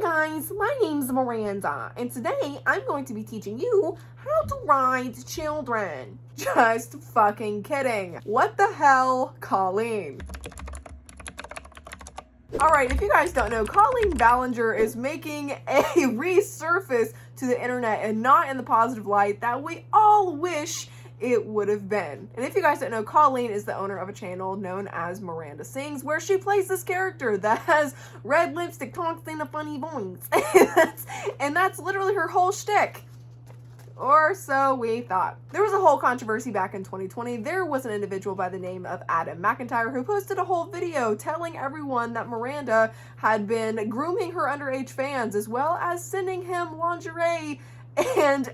guys, my name's Miranda, and today I'm going to be teaching you how to write children. Just fucking kidding. What the hell, Colleen? Alright, if you guys don't know, Colleen Ballinger is making a resurface to the internet, and not in the positive light that we all wish it would have been. And if you guys don't know, Colleen is the owner of a channel known as Miranda Sings, where she plays this character that has red lipstick, talks in a funny voice. and that's literally her whole shtick. Or so we thought. There was a whole controversy back in 2020. There was an individual by the name of Adam McIntyre who posted a whole video telling everyone that Miranda had been grooming her underage fans, as well as sending him lingerie and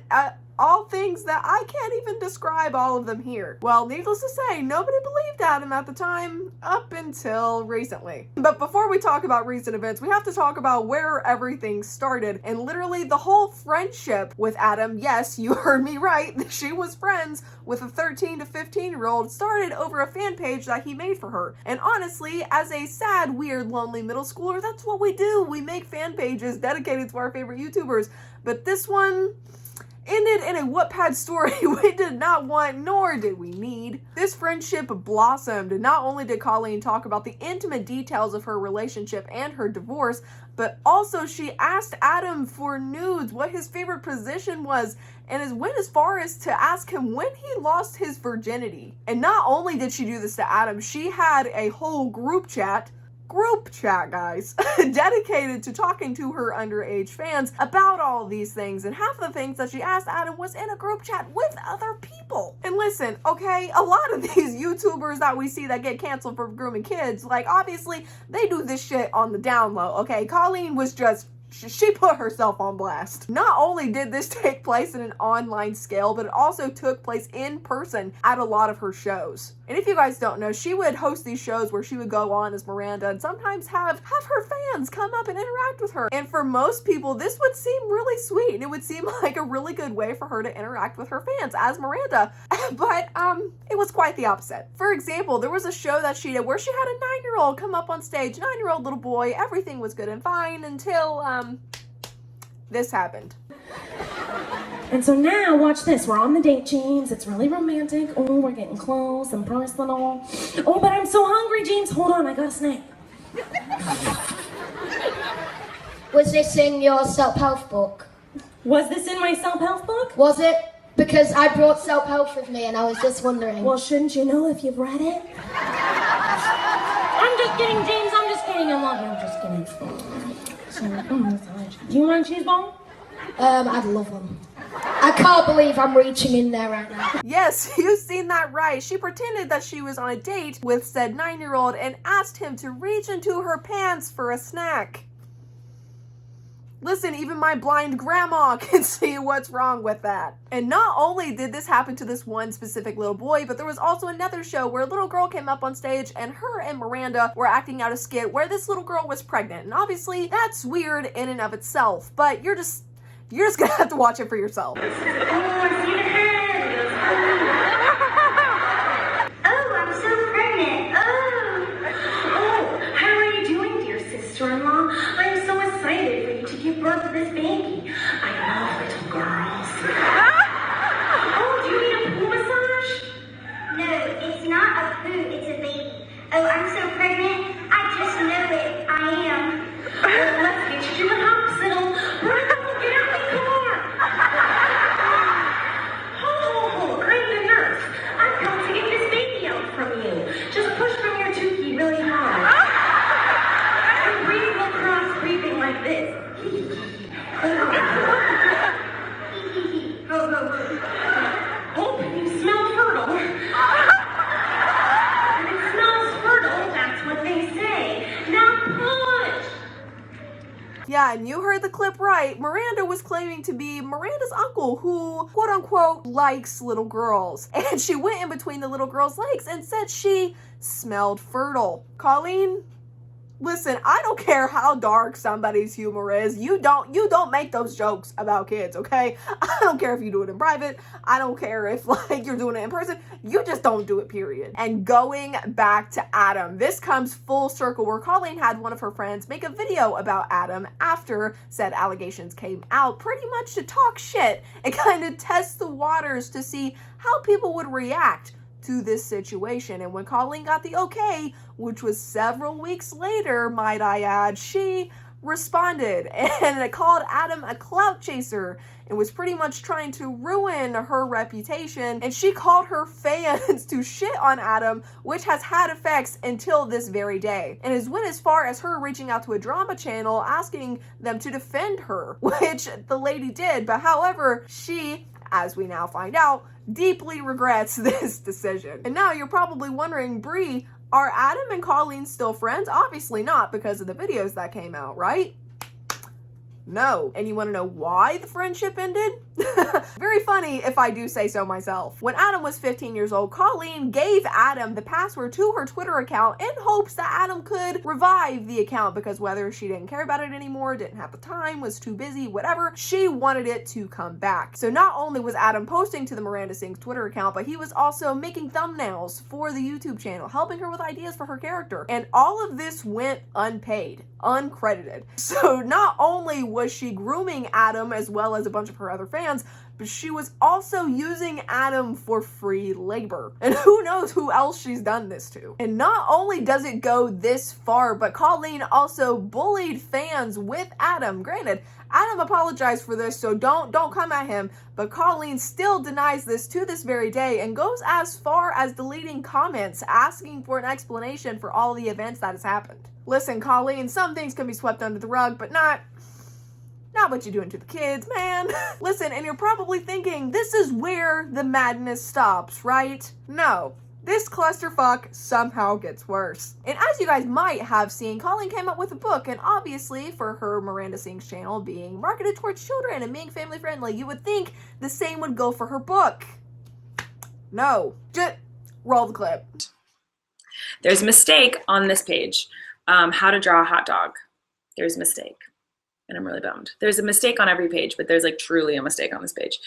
all things that I can't even describe all of them here. Well, needless to say, nobody believed Adam at the time, up until recently. But before we talk about recent events, we have to talk about where everything started, and literally the whole friendship with Adam. Yes, you heard me right, she was friends with a 13 to 15-year-old, started over a fan page that he made for her. And honestly, as a sad, weird, lonely middle schooler, that's what we do. We make fan pages dedicated to our favorite YouTubers. But this one ended in a Wattpad story we did not want, nor did we need. This friendship blossomed, and not only did Colleen talk about the intimate details of her relationship and her divorce, but also she asked Adam for nudes, what his favorite position was, and went as far as to ask him when he lost his virginity. And not only did she do this to Adam, she had a whole group chat, guys, dedicated to talking to her underage fans about all of these things, and half of the things that she asked Adam was in a group chat with other people. And listen, okay, a lot of these YouTubers that we see that get canceled for grooming kids, like, obviously they do this shit on the down low, okay? Colleen was just, she put herself on blast. Not only did this take place in an online scale, but it also took place in person at a lot of her shows. And if you guys don't know, she would host these shows where she would go on as Miranda and sometimes have her fans come up and interact with her. And for most people, this would seem really sweet, and it would seem like a really good way for her to interact with her fans as Miranda. But it was quite the opposite. For example, there was a show that she did where she had a 9-year-old come up on stage, 9-year-old little boy. Everything was good and fine until this happened. And so now, watch this. We're on the date, James. It's really romantic. Oh, we're getting close and personal. Oh, but I'm so hungry, James. Hold on, I got a snack. Was this in your self-help book? Was this in my self-help book? Was it? Because I brought self-help with me and I was just wondering. Well, shouldn't you know if you've read it? I'm just kidding, James. I'm just kidding. I love you. I'm just kidding. Do you want a cheese ball? I'd love them. I can't believe I'm reaching in there right now. Yes, you've seen that right. She pretended that she was on a date with said 9-year-old and asked him to reach into her pants for a snack. Listen, even my blind grandma can see what's wrong with that. And not only did this happen to this one specific little boy, but there was also another show where a little girl came up on stage and her and Miranda were acting out a skit where this little girl was pregnant. And obviously that's weird in and of itself, but you're just gonna have to watch it for yourself. Oh, I see the head. Oh, I'm so pregnant. Oh, how are you doing, dear sister-in-law? I'm so excited for you to give birth to this baby. I love little girls. Oh, do you need a poo massage? No, it's not a poo, it's a baby. Oh, I'm so pregnant. I just know it. I am. Well, let's get you to the hospital. Brenda, get out the car. Oh, I'm the nurse. I've come to get this baby out from you. Just push from your tukey really hard. And breathe across, breathing like this. Oh, you smell fertile. If it smells fertile, that's what they say. Now push. Yeah, and you heard the clip right. Miranda was claiming to be Miranda's uncle who, quote unquote, likes little girls. And she went in between the little girl's legs and said she smelled fertile. Colleen, Listen, I don't care how dark somebody's humor is. You don't make those jokes about kids, okay? I don't care if you do it in private. I don't care if like you're doing it in person. You just don't do it, period. And going back to Adam, this comes full circle where Colleen had one of her friends make a video about Adam after said allegations came out, pretty much to talk shit and kind of test the waters to see how people would react to this situation. And when Colleen got the okay, which was several weeks later, might I add, she responded and it called Adam a clout chaser and was pretty much trying to ruin her reputation. And she called her fans to shit on Adam, which has had effects until this very day. And it went as far as her reaching out to a drama channel asking them to defend her, which the lady did. But however, she, as we now find out, deeply regrets this decision. And now you're probably wondering, Bree, are Adam and Colleen still friends? Obviously not, because of the videos that came out, right? No. And you want to know why the friendship ended? Very funny if I do say so myself. When Adam was 15 years old, Colleen gave Adam the password to her Twitter account in hopes that Adam could revive the account, because whether she didn't care about it anymore, didn't have the time, was too busy, whatever, she wanted it to come back. So not only was Adam posting to the Miranda Sings Twitter account, but he was also making thumbnails for the YouTube channel, helping her with ideas for her character. And all of this went unpaid, uncredited. So not only was she grooming Adam as well as a bunch of her other fans, but she was also using Adam for free labor. And who knows who else she's done this to. And not only does it go this far, but Colleen also bullied fans with Adam. Granted, Adam apologized for this, so don't come at him, but Colleen still denies this to this very day and goes as far as deleting comments asking for an explanation for all the events that has happened. Listen, Colleen, some things can be swept under the rug, but not what you're doing to the kids, man. Listen, and you're probably thinking, this is where the madness stops, right? No. This clusterfuck somehow gets worse. And as you guys might have seen, Colleen came up with a book, and obviously for her Miranda Sings channel being marketed towards children and being family friendly, you would think the same would go for her book. No. Just roll the clip. There's a mistake on this page. How to draw a hot dog. There's a mistake. And I'm really bummed. There's a mistake on every page, but there's like truly a mistake on this page.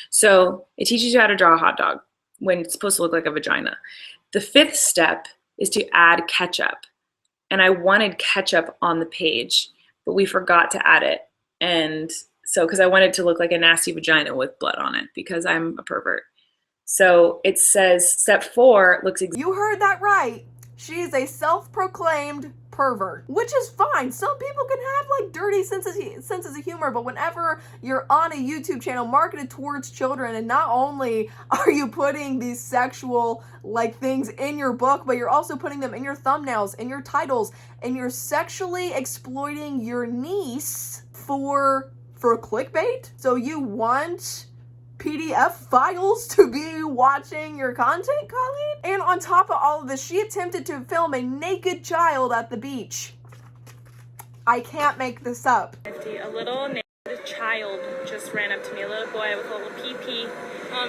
So it teaches you how to draw a hot dog when it's supposed to look like a vagina. The 5th step is to add ketchup. And I wanted ketchup on the page, but we forgot to add it. And so, because I wanted it to look like a nasty vagina with blood on it, because I'm a pervert. So it says step 4 looks exactly. You heard that right. She's a self-proclaimed pervert, which is fine. Some people can have like dirty senses of humor, but whenever you're on a YouTube channel marketed towards children, and not only are you putting these sexual like things in your book, but you're also putting them in your thumbnails, in your titles, and you're sexually exploiting your niece for clickbait. So you want PDF files to be watching your content, Colleen? And on top of all of this, she attempted to film a naked child at the beach. I can't make this up. A little naked child just ran up to me, a little boy with a little pee-pee.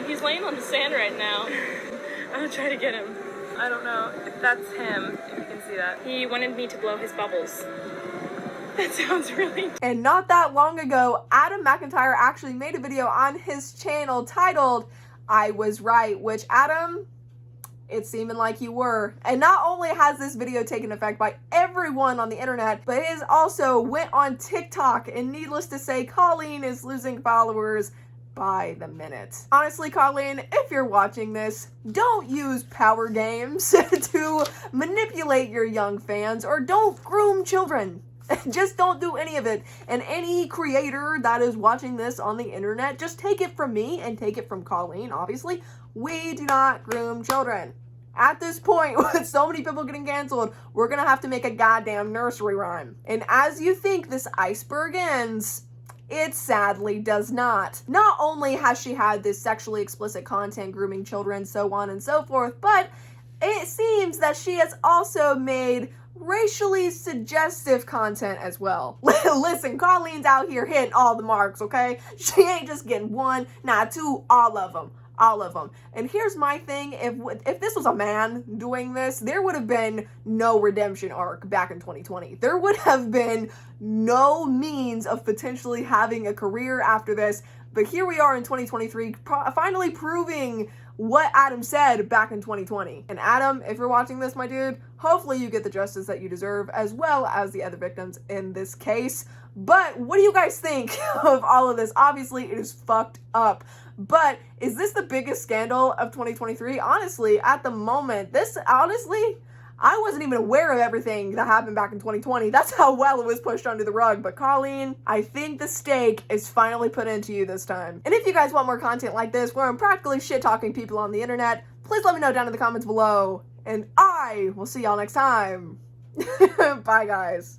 He's laying on the sand right now. I'm gonna try to get him. I don't know if that's him, if you can see that. He wanted me to blow his bubbles. That sounds really... And not that long ago, Adam McIntyre actually made a video on his channel titled, I Was Right, which Adam, it's seeming like you were. And not only has this video taken effect by everyone on the internet, but it has also went on TikTok, and needless to say, Colleen is losing followers by the minute. Honestly, Colleen, if you're watching this, don't use power games to manipulate your young fans, or don't groom children. Just don't do any of it. And any creator that is watching this on the internet, just take it from me and take it from Colleen, obviously. We do not groom children. At this point, with so many people getting canceled, we're gonna have to make a goddamn nursery rhyme. And as you think this iceberg ends, it sadly does not. Not only has she had this sexually explicit content, grooming children, so on and so forth, but it seems that she has also made racially suggestive content as well. Listen, Colleen's out here hitting all the marks, okay? She ain't just getting 1, not 2, all of them. All of them. And here's my thing, if this was a man doing this, there would have been no redemption arc back in 2020. There would have been no means of potentially having a career after this. But here we are in 2023, finally proving what Adam said back in 2020. And Adam, if you're watching this, my dude, hopefully you get the justice that you deserve, as well as the other victims in this case. But what do you guys think of all of this? Obviously, it is fucked up. But is this the biggest scandal of 2023? Honestly, at the moment, I wasn't even aware of everything that happened back in 2020. That's how well it was pushed under the rug. But Colleen, I think the stake is finally put into you this time. And if you guys want more content like this, where I'm practically shit-talking people on the internet, please let me know down in the comments below. And I will see y'all next time. Bye, guys.